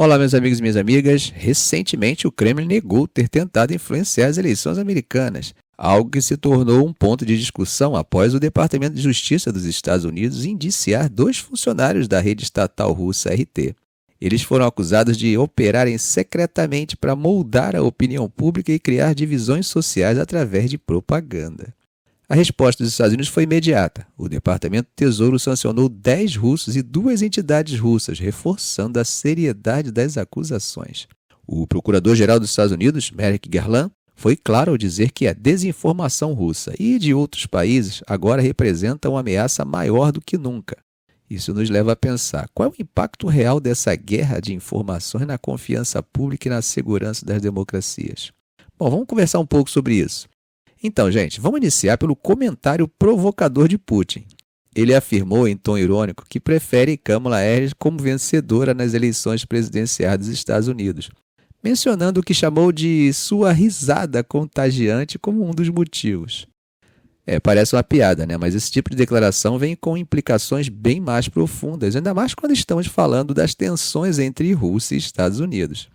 Olá, meus amigos e minhas amigas. Recentemente, o Kremlin negou ter tentado influenciar as eleições americanas, algo que se tornou um ponto de discussão após o Departamento de Justiça dos Estados Unidos indiciar dois funcionários da rede estatal russa RT. Eles foram acusados de operarem secretamente para moldar a opinião pública e criar divisões sociais através de propaganda. A resposta dos Estados Unidos foi imediata. O Departamento do Tesouro sancionou 10 russos e 2 entidades russas, reforçando a seriedade das acusações. O procurador-geral dos Estados Unidos, Merrick Garland, foi claro ao dizer que a desinformação russa e de outros países agora representa uma ameaça maior do que nunca. Isso nos leva a pensar qual é o impacto real dessa guerra de informações na confiança pública e na segurança das democracias. Bom, vamos conversar um pouco sobre isso. Então, gente, vamos iniciar pelo comentário provocador de Putin. Ele afirmou em tom irônico que prefere Kamala Harris como vencedora nas eleições presidenciais dos Estados Unidos, mencionando o que chamou de sua risada contagiante como um dos motivos. Parece uma piada, né? Mas esse tipo de declaração vem com implicações bem mais profundas, ainda mais quando estamos falando das tensões entre Rússia e Estados Unidos.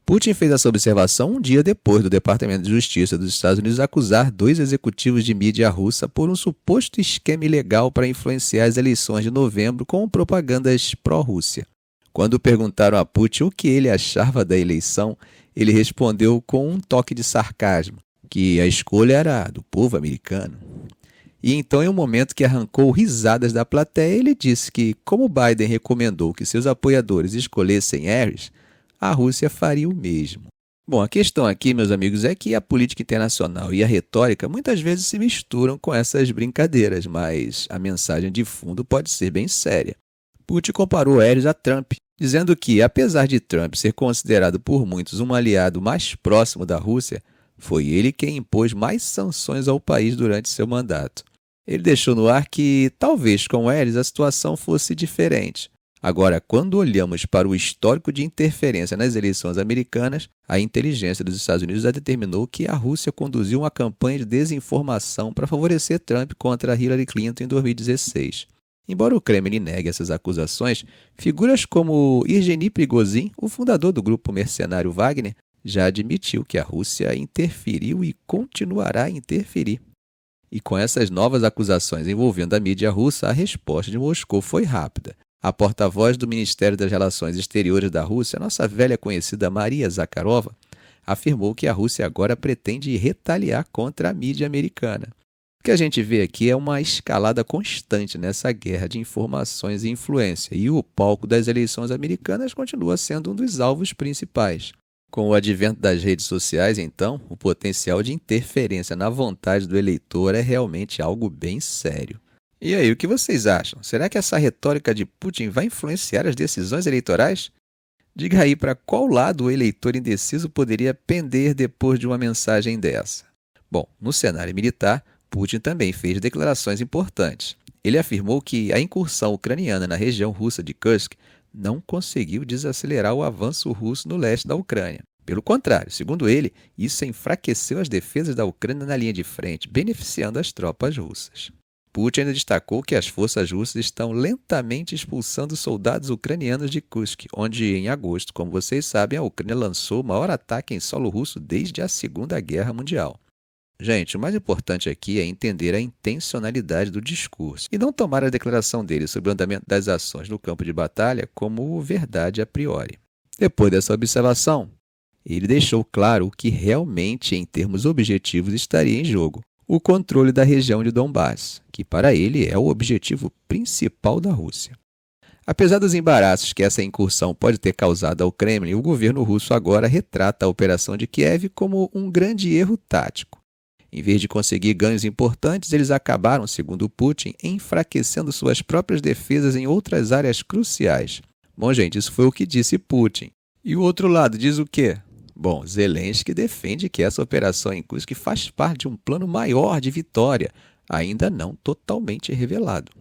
Putin fez essa observação um dia depois do Departamento de Justiça dos Estados Unidos acusar 2 executivos de mídia russa por um suposto esquema ilegal para influenciar as eleições de novembro com propagandas pró-Rússia. Quando perguntaram a Putin o que ele achava da eleição, ele respondeu com um toque de sarcasmo, que a escolha era do povo americano. E então, em um momento que arrancou risadas da plateia, ele disse que, como Biden recomendou que seus apoiadores escolhessem Harris, a Rússia faria o mesmo. Bom, a questão aqui, meus amigos, é que a política internacional e a retórica muitas vezes se misturam com essas brincadeiras, mas a mensagem de fundo pode ser bem séria. Putin comparou Harris a Trump, dizendo que, apesar de Trump ser considerado por muitos um aliado mais próximo da Rússia, foi ele quem impôs mais sanções ao país durante seu mandato. Ele deixou no ar que, talvez com Harris, a situação fosse diferente. Agora, quando olhamos para o histórico de interferência nas eleições americanas, a inteligência dos Estados Unidos já determinou que a Rússia conduziu uma campanha de desinformação para favorecer Trump contra Hillary Clinton em 2016. Embora o Kremlin negue essas acusações, figuras como Evgeny Prigozhin, o fundador do grupo mercenário Wagner, já admitiu que a Rússia interferiu e continuará a interferir. E com essas novas acusações envolvendo a mídia russa, a resposta de Moscou foi rápida. A porta-voz do Ministério das Relações Exteriores da Rússia, nossa velha conhecida Maria Zakharova, afirmou que a Rússia agora pretende retaliar contra a mídia americana. O que a gente vê aqui é uma escalada constante nessa guerra de informações e influência, e o palco das eleições americanas continua sendo um dos alvos principais. Com o advento das redes sociais, então, o potencial de interferência na vontade do eleitor é realmente algo bem sério. E aí, o que vocês acham? Será que essa retórica de Putin vai influenciar as decisões eleitorais? Diga aí para qual lado o eleitor indeciso poderia pender depois de uma mensagem dessa. Bom, no cenário militar, Putin também fez declarações importantes. Ele afirmou que a incursão ucraniana na região russa de Kursk não conseguiu desacelerar o avanço russo no leste da Ucrânia. Pelo contrário, segundo ele, isso enfraqueceu as defesas da Ucrânia na linha de frente, beneficiando as tropas russas. Putin ainda destacou que as forças russas estão lentamente expulsando soldados ucranianos de Kursk, onde, em agosto, como vocês sabem, a Ucrânia lançou o maior ataque em solo russo desde a Segunda Guerra Mundial. Gente, o mais importante aqui é entender a intencionalidade do discurso e não tomar a declaração dele sobre o andamento das ações no campo de batalha como verdade a priori. Depois dessa observação, ele deixou claro o que realmente, em termos objetivos, estaria em jogo: o controle da região de Donbass, que para ele é o objetivo principal da Rússia. Apesar dos embaraços que essa incursão pode ter causado ao Kremlin, o governo russo agora retrata a operação de Kiev como um grande erro tático. Em vez de conseguir ganhos importantes, eles acabaram, segundo Putin, enfraquecendo suas próprias defesas em outras áreas cruciais. Bom, gente, isso foi o que disse Putin. E o outro lado diz o quê? Bom, Zelensky defende que essa operação em Kursk faz parte de um plano maior de vitória, ainda não totalmente revelado.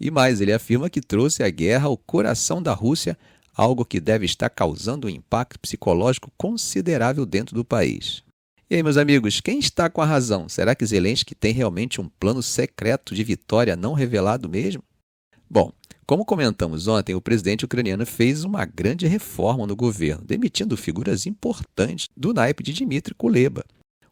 E mais, ele afirma que trouxe a guerra ao coração da Rússia, algo que deve estar causando um impacto psicológico considerável dentro do país. E aí, meus amigos, quem está com a razão? Será que Zelensky tem realmente um plano secreto de vitória não revelado mesmo? Bom, Como comentamos ontem, o presidente ucraniano fez uma grande reforma no governo, demitindo figuras importantes do naipe de Dmitry Kuleba.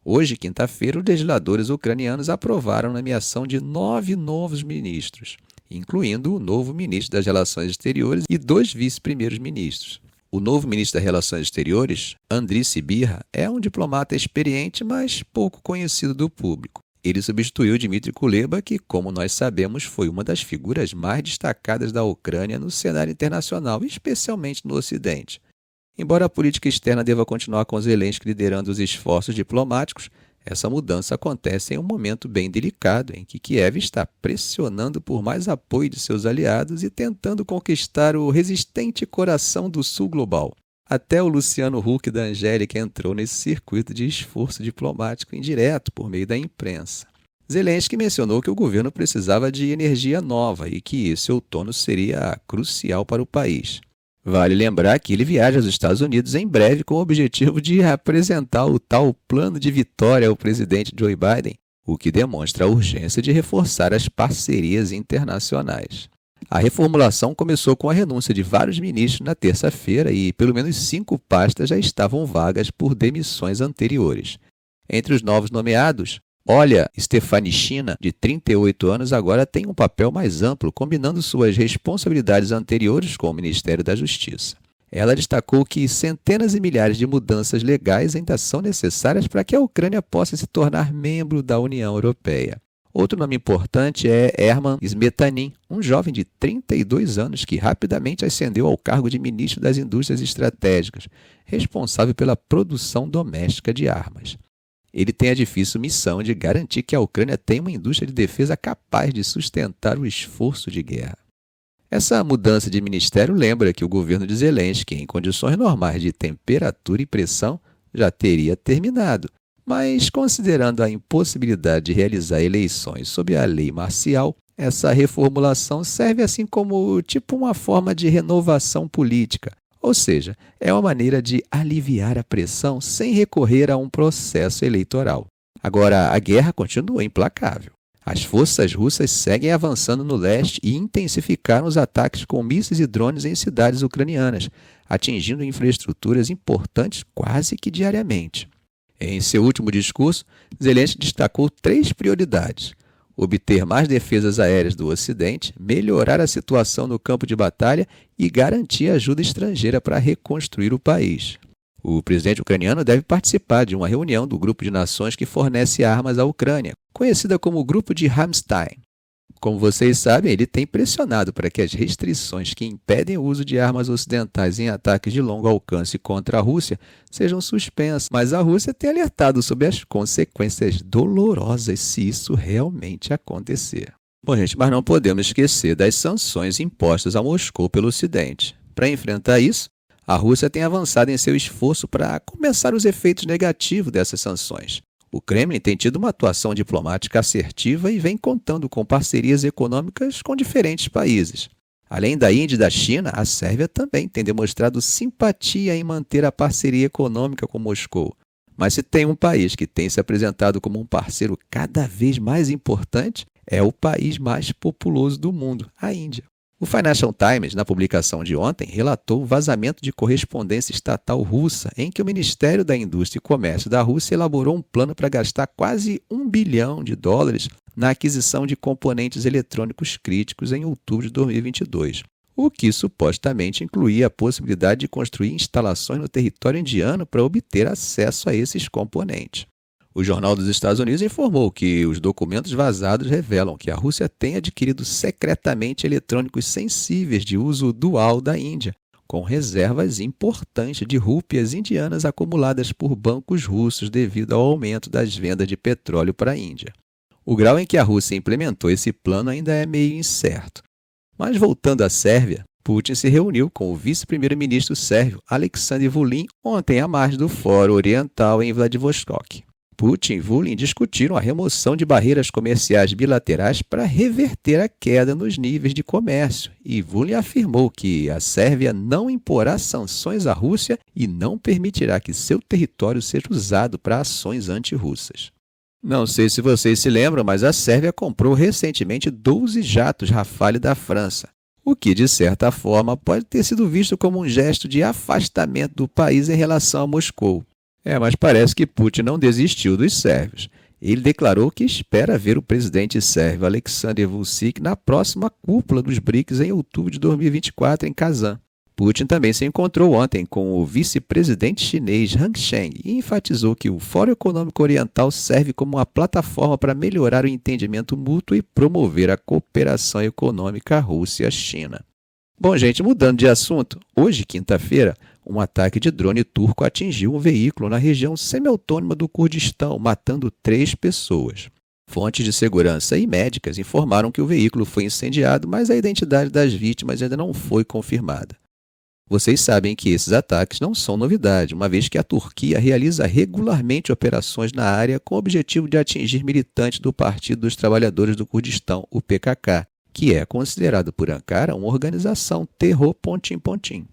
Hoje, quinta-feira, os legisladores ucranianos aprovaram a nomeação de 9 novos ministros, incluindo o novo ministro das Relações Exteriores e 2 vice-primeiros ministros. O novo ministro das Relações Exteriores, Andriy Sybiha, é um diplomata experiente, mas pouco conhecido do público. Ele substituiu Dmitry Kuleba, que, como nós sabemos, foi uma das figuras mais destacadas da Ucrânia no cenário internacional, especialmente no Ocidente. Embora a política externa deva continuar com Zelensky liderando os esforços diplomáticos, essa mudança acontece em um momento bem delicado, em que Kiev está pressionando por mais apoio de seus aliados e tentando conquistar o resistente coração do Sul global. Até o Luciano Huck da Angélica entrou nesse circuito de esforço diplomático indireto por meio da imprensa. Zelensky mencionou que o governo precisava de energia nova e que esse outono seria crucial para o país. Vale lembrar que ele viaja aos Estados Unidos em breve com o objetivo de apresentar o tal plano de vitória ao presidente Joe Biden, o que demonstra a urgência de reforçar as parcerias internacionais. A reformulação começou com a renúncia de vários ministros na terça-feira e pelo menos 5 pastas já estavam vagas por demissões anteriores. Entre os novos nomeados, Olha Stefanishina, de 38 anos, agora tem um papel mais amplo, combinando suas responsabilidades anteriores com o Ministério da Justiça. Ela destacou que centenas e milhares de mudanças legais ainda são necessárias para que a Ucrânia possa se tornar membro da União Europeia. Outro nome importante é Herman Smetanin, um jovem de 32 anos que rapidamente ascendeu ao cargo de ministro das Indústrias Estratégicas, responsável pela produção doméstica de armas. Ele tem a difícil missão de garantir que a Ucrânia tenha uma indústria de defesa capaz de sustentar o esforço de guerra. Essa mudança de ministério lembra que o governo de Zelensky, em condições normais de temperatura e pressão, já teria terminado. Mas, considerando a impossibilidade de realizar eleições sob a lei marcial, essa reformulação serve assim como uma forma de renovação política, ou seja, é uma maneira de aliviar a pressão sem recorrer a um processo eleitoral. Agora, a guerra continua implacável. As forças russas seguem avançando no leste e intensificaram os ataques com mísseis e drones em cidades ucranianas, atingindo infraestruturas importantes quase que diariamente. Em seu último discurso, Zelensky destacou 3 prioridades: obter mais defesas aéreas do Ocidente, melhorar a situação no campo de batalha e garantir ajuda estrangeira para reconstruir o país. O presidente ucraniano deve participar de uma reunião do Grupo de Nações que fornece armas à Ucrânia, conhecida como Grupo de Ramstein. Como vocês sabem, ele tem pressionado para que as restrições que impedem o uso de armas ocidentais em ataques de longo alcance contra a Rússia sejam suspensas, mas a Rússia tem alertado sobre as consequências dolorosas se isso realmente acontecer. Bom, gente, mas não podemos esquecer das sanções impostas a Moscou pelo Ocidente. Para enfrentar isso, a Rússia tem avançado em seu esforço para compensar os efeitos negativos dessas sanções. O Kremlin tem tido uma atuação diplomática assertiva e vem contando com parcerias econômicas com diferentes países. Além da Índia e da China, a Sérvia também tem demonstrado simpatia em manter a parceria econômica com Moscou. Mas se tem um país que tem se apresentado como um parceiro cada vez mais importante, é o país mais populoso do mundo, a Índia. O Financial Times, na publicação de ontem, relatou o vazamento de correspondência estatal russa, em que o Ministério da Indústria e Comércio da Rússia elaborou um plano para gastar quase $1 bilhão na aquisição de componentes eletrônicos críticos em outubro de 2022, o que supostamente incluía a possibilidade de construir instalações no território indiano para obter acesso a esses componentes. O Jornal dos Estados Unidos informou que os documentos vazados revelam que a Rússia tem adquirido secretamente eletrônicos sensíveis de uso dual da Índia, com reservas importantes de rúpias indianas acumuladas por bancos russos devido ao aumento das vendas de petróleo para a Índia. O grau em que a Rússia implementou esse plano ainda é meio incerto. Mas voltando à Sérvia, Putin se reuniu com o vice-primeiro-ministro sérvio Aleksandar Vulin ontem à margem do Fórum Oriental em Vladivostok. Putin e Vulin discutiram a remoção de barreiras comerciais bilaterais para reverter a queda nos níveis de comércio, e Vulin afirmou que a Sérvia não imporá sanções à Rússia e não permitirá que seu território seja usado para ações anti-russas. Não sei se vocês se lembram, mas a Sérvia comprou recentemente 12 jatos Rafale da França. o que, de certa forma, pode ter sido visto como um gesto de afastamento do país em relação a Moscou. Mas parece que Putin não desistiu dos sérvios. Ele declarou que espera ver o presidente sérvio Aleksandar Vučić na próxima cúpula dos BRICS em outubro de 2024 em Kazan. Putin também se encontrou ontem com o vice-presidente chinês Han Cheng e enfatizou que o Fórum Econômico Oriental serve como uma plataforma para melhorar o entendimento mútuo e promover a cooperação econômica Rússia-China. Bom, gente, mudando de assunto, hoje, quinta-feira, um ataque de drone turco atingiu um veículo na região semi-autônoma do Kurdistão, matando 3 pessoas. Fontes de segurança e médicas informaram que o veículo foi incendiado, mas a identidade das vítimas ainda não foi confirmada. Vocês sabem que esses ataques não são novidade, uma vez que a Turquia realiza regularmente operações na área com o objetivo de atingir militantes do Partido dos Trabalhadores do Kurdistão, o PKK, que é considerado por Ankara uma organização terror pontim-pontim.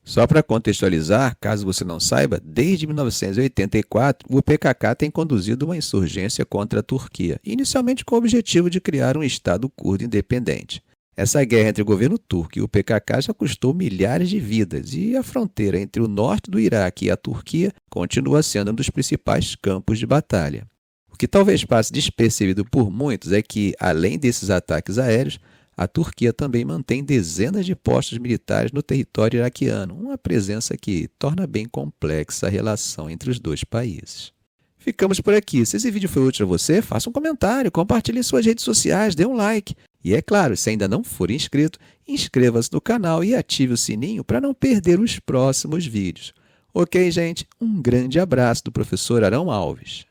Só para contextualizar, caso você não saiba, desde 1984, o PKK tem conduzido uma insurgência contra a Turquia, inicialmente com o objetivo de criar um Estado curdo independente. Essa guerra entre o governo turco e o PKK já custou milhares de vidas e a fronteira entre o norte do Iraque e a Turquia continua sendo um dos principais campos de batalha. O que talvez passe despercebido por muitos é que, além desses ataques aéreos, a Turquia também mantém dezenas de postos militares no território iraquiano, uma presença que torna bem complexa a relação entre os dois países. Ficamos por aqui. Se esse vídeo foi útil a você, faça um comentário, compartilhe em suas redes sociais, dê um like. E é claro, se ainda não for inscrito, inscreva-se no canal e ative o sininho para não perder os próximos vídeos. Ok, gente? Um grande abraço do professor Arão Alves.